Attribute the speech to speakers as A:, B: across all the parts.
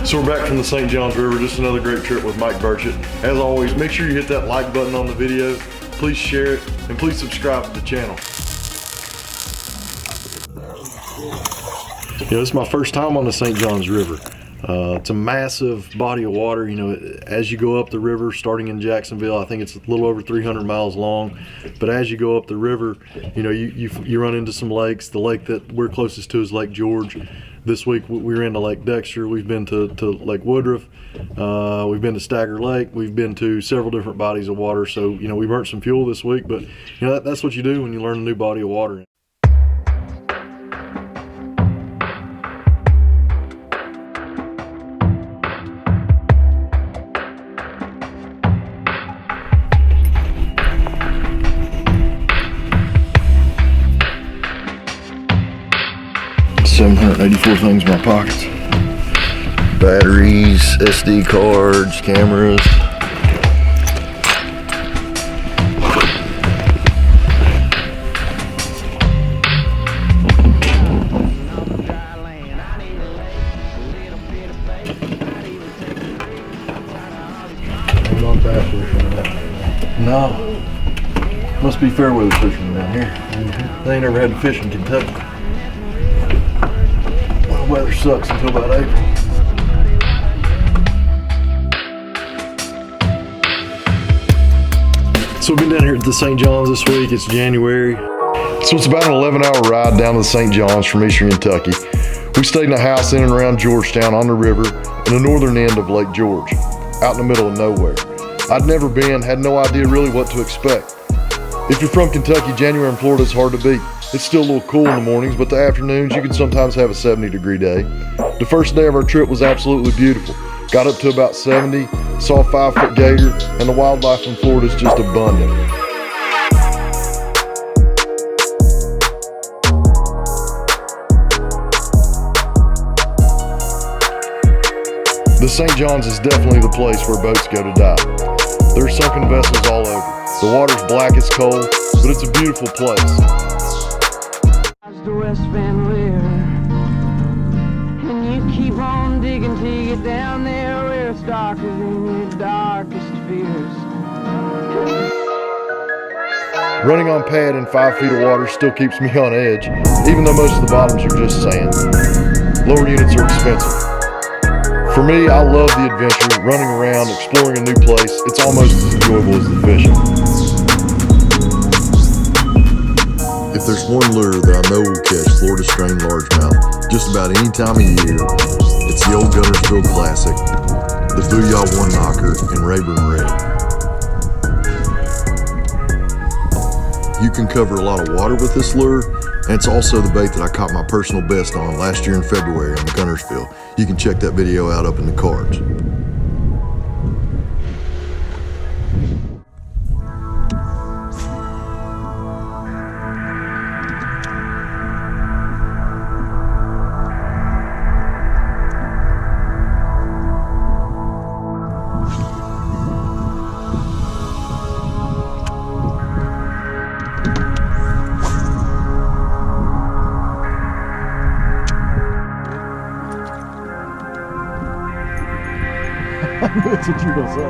A: So we're back from the St. Johns River, just another great trip with Mike Burchett. As always, make sure you hit that like button on the video, please share it, and please subscribe to the channel. You know, this is my first time on the St. Johns River. It's a massive body of water. You know, as you go up the river, starting in Jacksonville, I think it's a little over 300 miles long. But as you go up the river, you know, you run into some lakes. The lake that we're closest to is Lake George. This week we were into Lake Dexter. We've been to Lake Woodruff. We've been to Stagger Lake. We've been to several different bodies of water. So, you know, we burnt some fuel this week. But, you know, that's what you do when you learn a new body of water. $784 things in my pockets. Batteries, SD cards, cameras. I'm not bass fishing that. No. Must be fair weather fishing down here. They ain't never had to fish in Kentucky. Weather sucks until about April. So we've been down here at the St. Johns this week. It's January. So it's about an 11-hour ride down to the St. Johns from eastern Kentucky. We stayed in a house in and around Georgetown on the river in the northern end of Lake George, out in the middle of nowhere. I'd never been, had no idea really what to expect. If you're from Kentucky, January in Florida is hard to beat. It's still a little cool in the mornings, but the afternoons you can sometimes have a 70-degree day. The first day of our trip was absolutely beautiful. Got up to about 70, saw a 5-foot gator, and the wildlife in Florida is just abundant. The St. Johns is definitely the place where boats go to die. There are sunken vessels all over. The water's black as coal, but it's a beautiful place.
B: The West Van Leer, and you keep on digging till you get down there where it's darker than your darkest fears.
A: Running on pad in 5 feet of water still keeps me on edge, even though most of the bottoms are just sand. Lower units are expensive. For me, I love the adventure, running around, exploring a new place. It's almost as enjoyable as the fishing. If there's one lure that I know will catch Florida strain largemouth just about any time of year, it's the old Guntersville Classic, the Booyah One Knocker, and Rayburn Red. You can cover a lot of water with this lure, and it's also the bait that I caught my personal best on last year in February on Guntersville. You can check that video out up in the cards. That's what you're gonna say.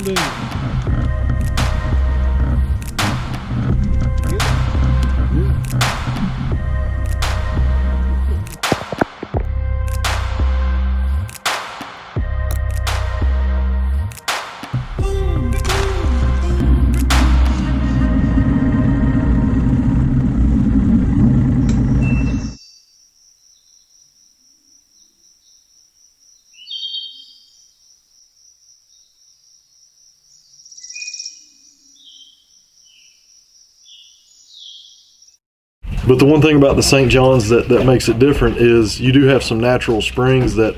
C: dude.
A: But the one thing about the St. John's that makes it different is you do have some natural springs that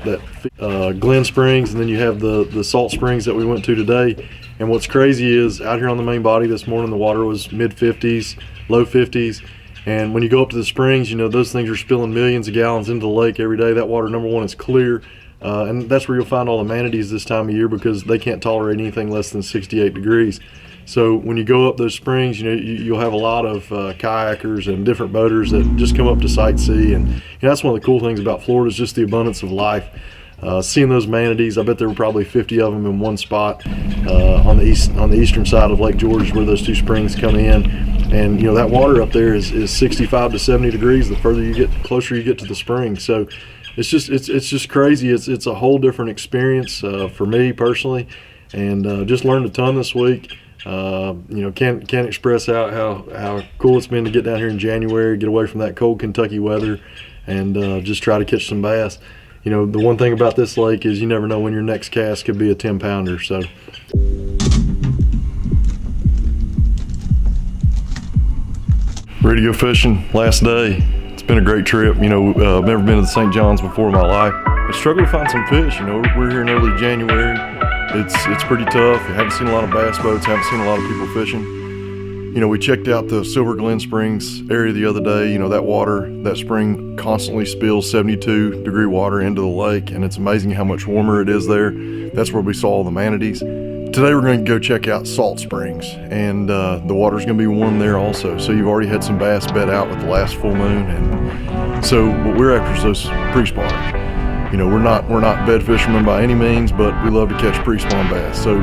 A: Glen Springs, and then you have the salt springs that we went to today. And what's crazy is out here on the main body this morning, the water was mid 50s, low 50s. And when you go up to the springs, you know, those things are spilling millions of gallons into the lake every day. That water, number one, is clear. And that's where you'll find all the manatees this time of year because they can't tolerate anything less than 68 degrees. So when you go up those springs, you know, you'll have a lot of kayakers and different boaters that just come up to sightsee. And you know, that's one of the cool things about Florida is just the abundance of life. Seeing those manatees, I bet there were probably 50 of them in one spot on the eastern side of Lake George where those two springs come in. And you know, that water up there is 65 to 70 degrees the further you get, closer you get to the spring. So it's just crazy. It's a whole different experience for me personally, and just learned a ton this week. You know, can't express how cool it's been to get down here in January, get away from that cold Kentucky weather, and just try to catch some bass. You know, the one thing about this lake is you never know when your next cast could be a 10-pounder. So. Ready to go fishing, last day. It's been a great trip. You know, I've never been to the St. John's before in my life. I struggled to find some fish. You know, we're here in early January. It's pretty tough. I haven't seen a lot of bass boats, haven't seen a lot of people fishing. You know, we checked out the Silver Glen Springs area the other day. You know, that water, that spring constantly spills 72-degree water into the lake, and it's amazing how much warmer it is there. That's where we saw all the manatees. Today we're going to go check out Salt Springs, and the water's going to be warm there also. So you've already had some bass bed out with the last full moon, and so what we're after is those pre-spawners. You know, we're not bed fishermen by any means, but we love to catch pre-spawn bass. So,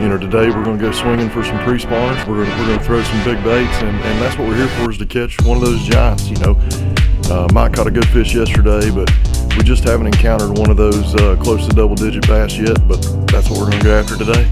A: you know, today we're going to go swinging for some pre-spawners. We're going to throw some big baits, and that's what we're here for, is to catch one of those giants. You know, Mike caught a good fish yesterday, but we just haven't encountered one of those close to double-digit bass yet. But that's what we're going to go after today.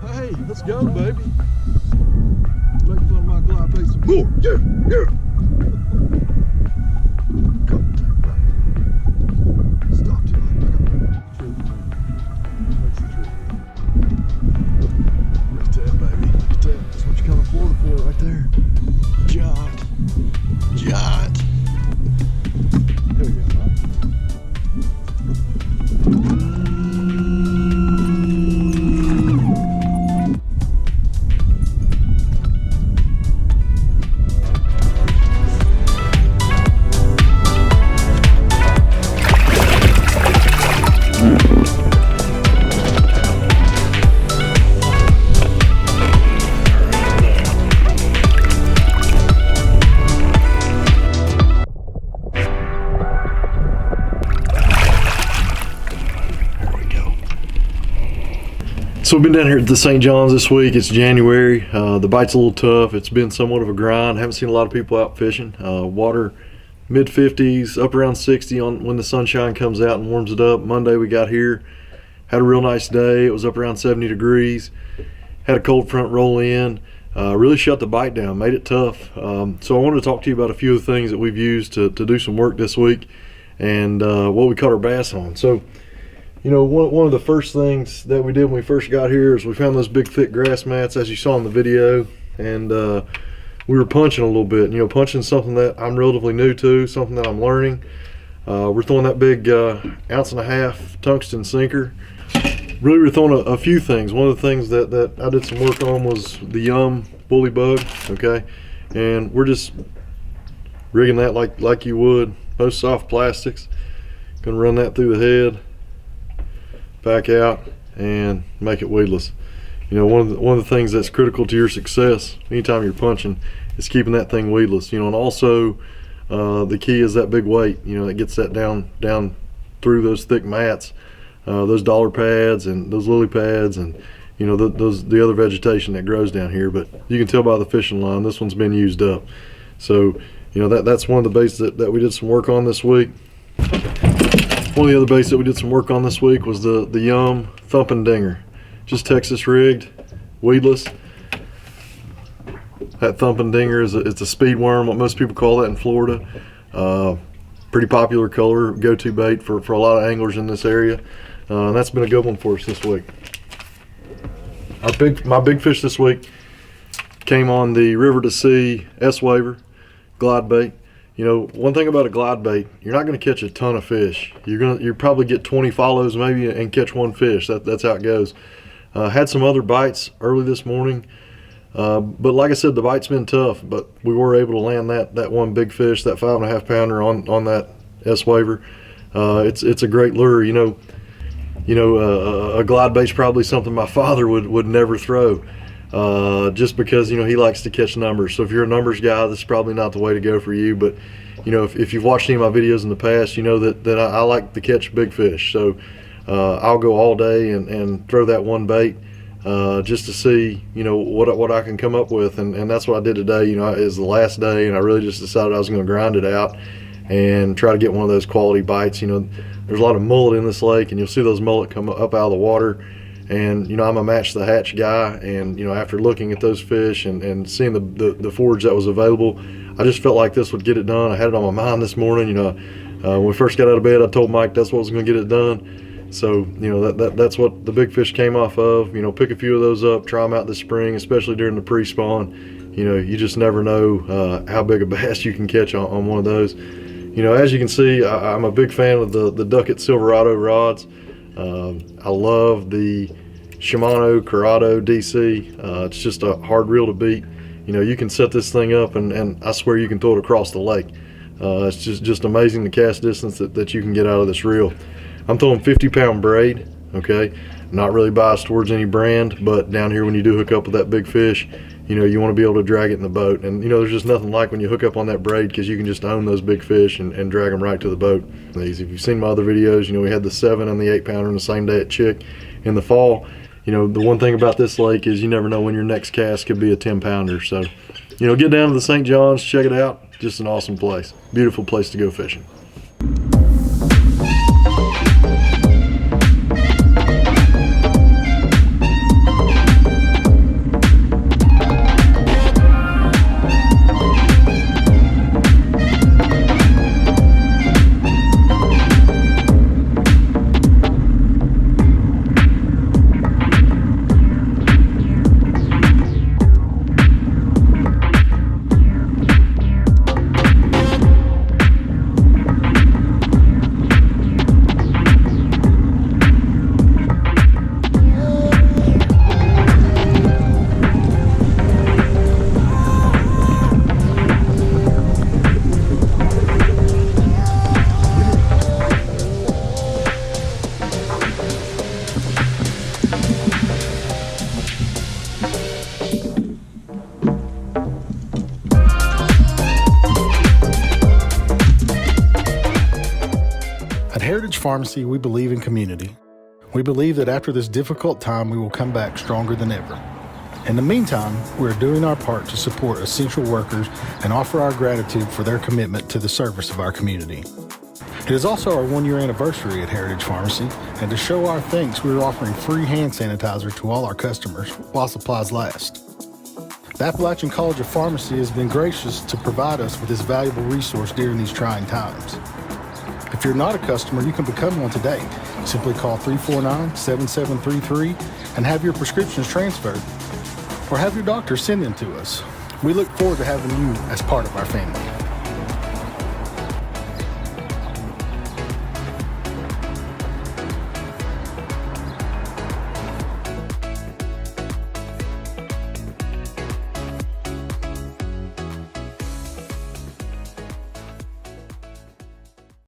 A: Hey, let's go, baby. Make fun of my glide base some more. Yeah, yeah. Come on, stop too late. Makes the trip. Look at that, baby. Look at that. That's what you come to Florida for, right there. Giant. Giant. There we go, Mike. So we've been down here at the St. John's this week. It's January. The bite's a little tough. It's been somewhat of a grind. Haven't seen a lot of people out fishing. Water mid 50s, up around 60 on when the sunshine comes out and warms it up. Monday we got here, had a real nice day. It was up around 70 degrees. Had a cold front roll in. Really shut the bite down, made it tough. So I wanted to talk to you about a few of the things that we've used to do some work this week and what we caught our bass on. So, you know, one of the first things that we did when we first got here is we found those big thick grass mats, as you saw in the video, and we were punching a little bit. You know, punching something that I'm relatively new to, something that I'm learning. We're throwing that big 1.5 ounce tungsten sinker. Really, we're throwing a few things. One of the things that I did some work on was the Yum bully bug, okay? And we're just rigging that like you would most soft plastics. Gonna run that through the head, back out, and make it weedless. You know, one of the things that's critical to your success anytime you're punching is keeping that thing weedless. You know, and also the key is that big weight. You know, that gets that down through those thick mats, those dollar pads and those lily pads, and you know the other vegetation that grows down here. But you can tell by the fishing line this one's been used up. So you know that's one of the baits that we did some work on this week. One of the other baits that we did some work on this week was the Yum thumping dinger. Just Texas rigged, weedless. That thumping dinger it's a speed worm, what most people call that in Florida. Pretty popular color, go-to bait for a lot of anglers in this area. And that's been a good one for us this week. My big fish this week came on the River to Sea S-Waver glide bait. You know, one thing about a glide bait, you're not going to catch a ton of fish. You'll probably get 20 follows maybe and catch one fish. That's how it goes. Had some other bites early this morning, but like I said, the bite's been tough. But we were able to land that one big fish, that 5.5 pounder on that S-Waver. It's a great lure. You know, a glide bait's probably something my father would never throw. Just because, you know, he likes to catch numbers. So if you're a numbers guy, this is probably not the way to go for you. But you know, if you've watched any of my videos in the past, you know that I like to catch big fish. So I'll go all day and throw that one bait just to see, you know, what I can come up with. And that's what I did today. You know, it's the last day, and I really just decided I was going to grind it out and try to get one of those quality bites. You know, there's a lot of mullet in this lake, and you'll see those mullet come up out of the water. And you know, I'm a match the hatch guy, and you know, after looking at those fish and seeing the forage that was available, I just felt like this would get it done. I had it on my mind this morning. You know, when we first got out of bed, I told Mike that's what was going to get it done. So you know, that's what the big fish came off of. You know, pick a few of those up, try them out this spring, especially during the pre-spawn. You know, you just never know how big a bass you can catch on one of those. You know, as you can see, I'm a big fan of the Duckett Silverado rods. I love the Shimano Corrado DC. It's just a hard reel to beat. You know, you can set this thing up and I swear you can throw it across the lake. It's just amazing the cast distance that you can get out of this reel. I'm throwing 50-pound braid, okay? Not really biased towards any brand, but down here when you do hook up with that big fish, you know, you want to be able to drag it in the boat. And you know, there's just nothing like when you hook up on that braid, because you can just own those big fish and drag them right to the boat. If you've seen my other videos, you know, we had the 7 and the 8 pounder on the same day at Chick in the fall. You know, the one thing about this lake is you never know when your next cast could be a 10 pounder. So, you know, get down to the St. John's, check it out. Just an awesome place. Beautiful place to go fishing.
C: At Heritage Pharmacy, we believe in community. We believe that after this difficult time, we will come back stronger than ever. In the meantime, we are doing our part to support essential workers and offer our gratitude for their commitment to the service of our community. It is also our 1-year anniversary at Heritage Pharmacy, and to show our thanks, we are offering free hand sanitizer to all our customers while supplies last. The Appalachian College of Pharmacy has been gracious to provide us with this valuable resource during these trying times. If you're not a customer, you can become one today. Simply call 349-7733 and have your prescriptions transferred, or have your doctor send them to us. We look forward to having you as part of our family.